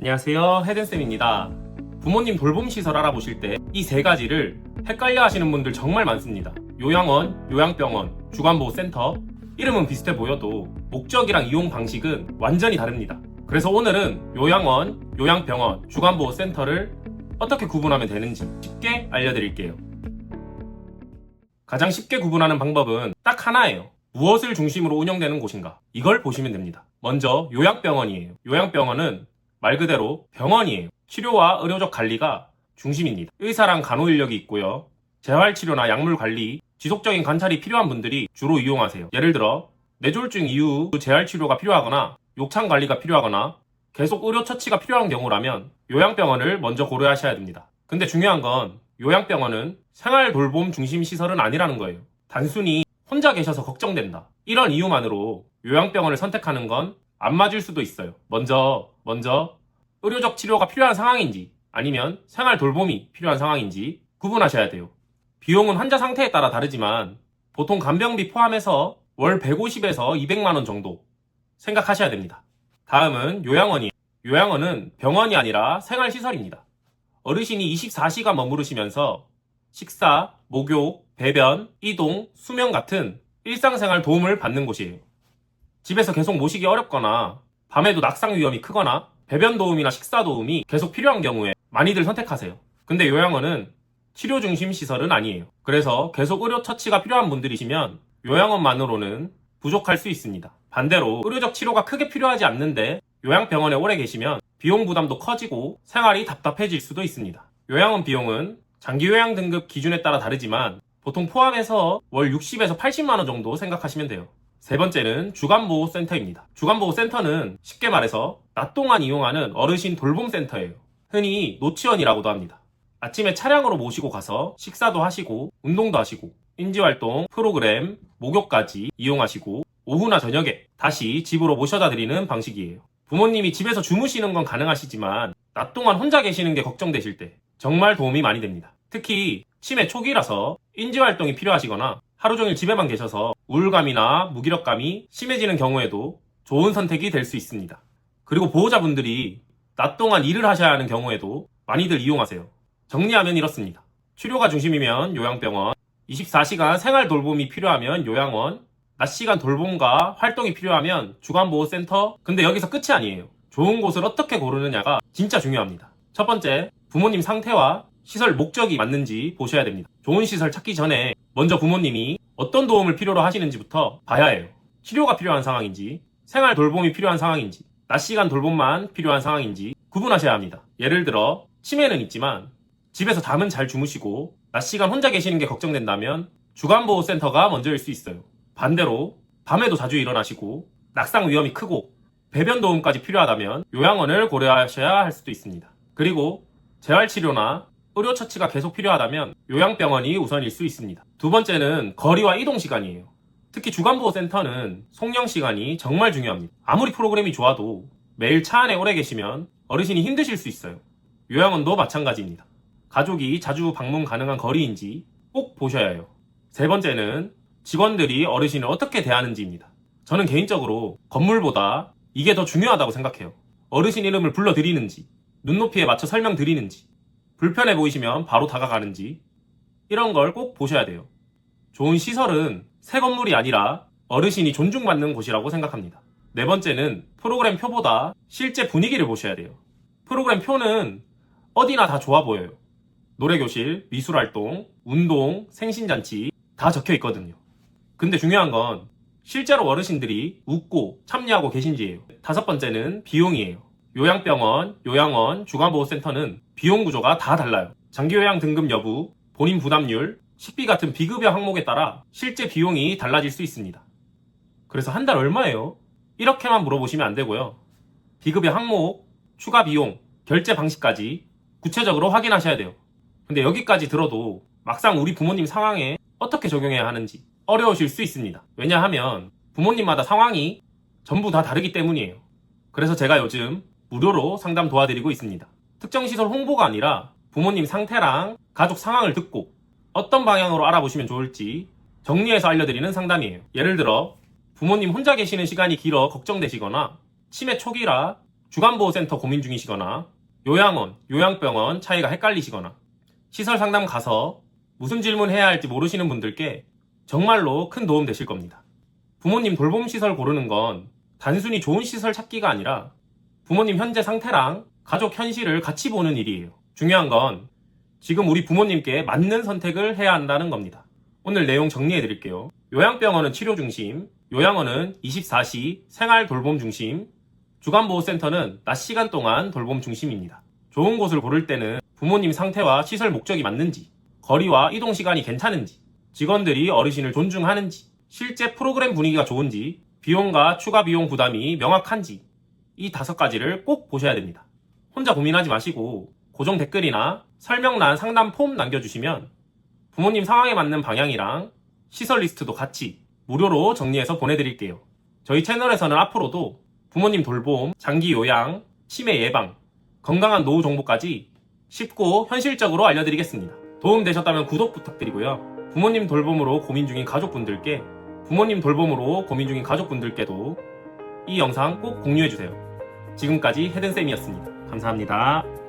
안녕하세요, 헤든쌤입니다. 부모님 돌봄 시설 알아보실 때 이 세 가지를 헷갈려 하시는 분들 정말 많습니다. 요양원, 요양병원, 주간보호센터, 이름은 비슷해 보여도 목적이랑 이용 방식은 완전히 다릅니다. 그래서 오늘은 요양원, 요양병원, 주간보호센터를 어떻게 구분하면 되는지 쉽게 알려드릴게요. 가장 쉽게 구분하는 방법은 딱 하나예요. 무엇을 중심으로 운영되는 곳인가? 이걸 보시면 됩니다. 먼저 요양병원이에요. 요양병원은 말 그대로 병원이에요. 치료와 의료적 관리가 중심입니다. 의사랑 간호 인력이 있고요. 재활치료나 약물 관리, 지속적인 관찰이 필요한 분들이 주로 이용하세요. 예를 들어 뇌졸중 이후 재활치료가 필요하거나 욕창 관리가 필요하거나 계속 의료 처치가 필요한 경우라면 요양병원을 먼저 고려하셔야 됩니다. 근데 중요한 건 요양병원은 생활 돌봄 중심 시설은 아니라는 거예요. 단순히 혼자 계셔서 걱정된다, 이런 이유만으로 요양병원을 선택하는 건 안 맞을 수도 있어요. 먼저 의료적 치료가 필요한 상황인지 아니면 생활 돌봄이 필요한 상황인지 구분하셔야 돼요. 비용은 환자 상태에 따라 다르지만 보통 간병비 포함해서 월 150에서 200만원 정도 생각하셔야 됩니다. 다음은 요양원이에요. 요양원은 병원이 아니라 생활시설입니다. 어르신이 24시간 머무르시면서 식사, 목욕, 배변, 이동, 수면 같은 일상생활 도움을 받는 곳이에요. 집에서 계속 모시기 어렵거나 밤에도 낙상 위험이 크거나 배변 도움이나 식사 도움이 계속 필요한 경우에 많이들 선택하세요. 근데 요양원은 치료 중심 시설은 아니에요. 그래서 계속 의료 처치가 필요한 분들이시면 요양원만으로는 부족할 수 있습니다. 반대로 의료적 치료가 크게 필요하지 않는데 요양병원에 오래 계시면 비용 부담도 커지고 생활이 답답해질 수도 있습니다. 요양원 비용은 장기요양 등급 기준에 따라 다르지만 보통 포함해서 월 60에서 80만원 정도 생각하시면 돼요. 세 번째는 주간보호센터입니다. 주간보호센터는 쉽게 말해서 낮 동안 이용하는 어르신 돌봄센터예요. 흔히 노치원이라고도 합니다. 아침에 차량으로 모시고 가서 식사도 하시고 운동도 하시고 인지활동, 프로그램, 목욕까지 이용하시고 오후나 저녁에 다시 집으로 모셔다 드리는 방식이에요. 부모님이 집에서 주무시는 건 가능하시지만 낮 동안 혼자 계시는 게 걱정되실 때 정말 도움이 많이 됩니다. 특히 치매 초기라서 인지활동이 필요하시거나 하루 종일 집에만 계셔서 우울감이나 무기력감이 심해지는 경우에도 좋은 선택이 될 수 있습니다. 그리고 보호자분들이 낮 동안 일을 하셔야 하는 경우에도 많이들 이용하세요. 정리하면 이렇습니다. 치료가 중심이면 요양병원, 24시간 생활 돌봄이 필요하면 요양원, 낮 시간 돌봄과 활동이 필요하면 주간보호센터. 근데 여기서 끝이 아니에요. 좋은 곳을 어떻게 고르느냐가 진짜 중요합니다. 첫 번째, 부모님 상태와 시설 목적이 맞는지 보셔야 됩니다. 좋은 시설 찾기 전에 먼저 부모님이 어떤 도움을 필요로 하시는지부터 봐야 해요. 치료가 필요한 상황인지, 생활 돌봄이 필요한 상황인지, 낮 시간 돌봄만 필요한 상황인지 구분하셔야 합니다. 예를 들어 치매는 있지만 집에서 잠은 잘 주무시고 낮 시간 혼자 계시는 게 걱정된다면 주간보호센터가 먼저일 수 있어요. 반대로 밤에도 자주 일어나시고 낙상 위험이 크고 배변 도움까지 필요하다면 요양원을 고려하셔야 할 수도 있습니다. 그리고 재활치료나 의료 처치가 계속 필요하다면 요양병원이 우선일 수 있습니다. 두 번째는 거리와 이동 시간이에요. 특히 주간보호센터는 송영 시간이 정말 중요합니다. 아무리 프로그램이 좋아도 매일 차 안에 오래 계시면 어르신이 힘드실 수 있어요. 요양원도 마찬가지입니다. 가족이 자주 방문 가능한 거리인지 꼭 보셔야 해요. 세 번째는 직원들이 어르신을 어떻게 대하는지입니다. 저는 개인적으로 건물보다 이게 더 중요하다고 생각해요. 어르신 이름을 불러드리는지, 눈높이에 맞춰 설명드리는지, 불편해 보이시면 바로 다가가는지, 이런 걸 꼭 보셔야 돼요. 좋은 시설은 새 건물이 아니라 어르신이 존중받는 곳이라고 생각합니다. 네 번째는 프로그램 표보다 실제 분위기를 보셔야 돼요. 프로그램 표는 어디나 다 좋아 보여요. 노래교실, 미술활동, 운동, 생신잔치 다 적혀 있거든요. 근데 중요한 건 실제로 어르신들이 웃고 참여하고 계신지예요. 다섯 번째는 비용이에요. 요양병원, 요양원, 주간보호센터는 비용 구조가 다 달라요. 장기요양 등급 여부, 본인 부담률, 식비 같은 비급여 항목에 따라 실제 비용이 달라질 수 있습니다. 그래서 한 달 얼마예요? 이렇게만 물어보시면 안 되고요. 비급여 항목, 추가 비용, 결제 방식까지 구체적으로 확인하셔야 돼요. 근데 여기까지 들어도 막상 우리 부모님 상황에 어떻게 적용해야 하는지 어려우실 수 있습니다. 왜냐하면 부모님마다 상황이 전부 다 다르기 때문이에요. 그래서 제가 요즘 무료로 상담 도와드리고 있습니다. 특정 시설 홍보가 아니라 부모님 상태랑 가족 상황을 듣고 어떤 방향으로 알아보시면 좋을지 정리해서 알려드리는 상담이에요. 예를 들어 부모님 혼자 계시는 시간이 길어 걱정되시거나 치매 초기라 주간보호센터 고민 중이시거나 요양원, 요양병원 차이가 헷갈리시거나 시설 상담 가서 무슨 질문 해야 할지 모르시는 분들께 정말로 큰 도움 되실 겁니다. 부모님 돌봄 시설 고르는 건 단순히 좋은 시설 찾기가 아니라 부모님 현재 상태랑 가족 현실을 같이 보는 일이에요. 중요한 건 지금 우리 부모님께 맞는 선택을 해야 한다는 겁니다. 오늘 내용 정리해 드릴게요. 요양병원은 치료 중심, 요양원은 24시 생활 돌봄 중심, 주간보호센터는 낮 시간 동안 돌봄 중심입니다. 좋은 곳을 고를 때는 부모님 상태와 시설 목적이 맞는지, 거리와 이동 시간이 괜찮은지, 직원들이 어르신을 존중하는지, 실제 프로그램 분위기가 좋은지, 비용과 추가 비용 부담이 명확한지 이 5가지를 꼭 보셔야 됩니다. 혼자 고민하지 마시고 고정 댓글이나 설명란 상담 폼 남겨주시면 부모님 상황에 맞는 방향이랑 시설 리스트도 같이 무료로 정리해서 보내드릴게요. 저희 채널에서는 앞으로도 부모님 돌봄, 장기 요양, 치매 예방, 건강한 노후 정보까지 쉽고 현실적으로 알려드리겠습니다. 도움 되셨다면 구독 부탁드리고요. 부모님 돌봄으로 고민 중인 가족분들께, 부모님 돌봄으로 고민 중인 가족분들께도 이 영상 꼭 공유해주세요. 지금까지 헤든쌤이었습니다. 감사합니다.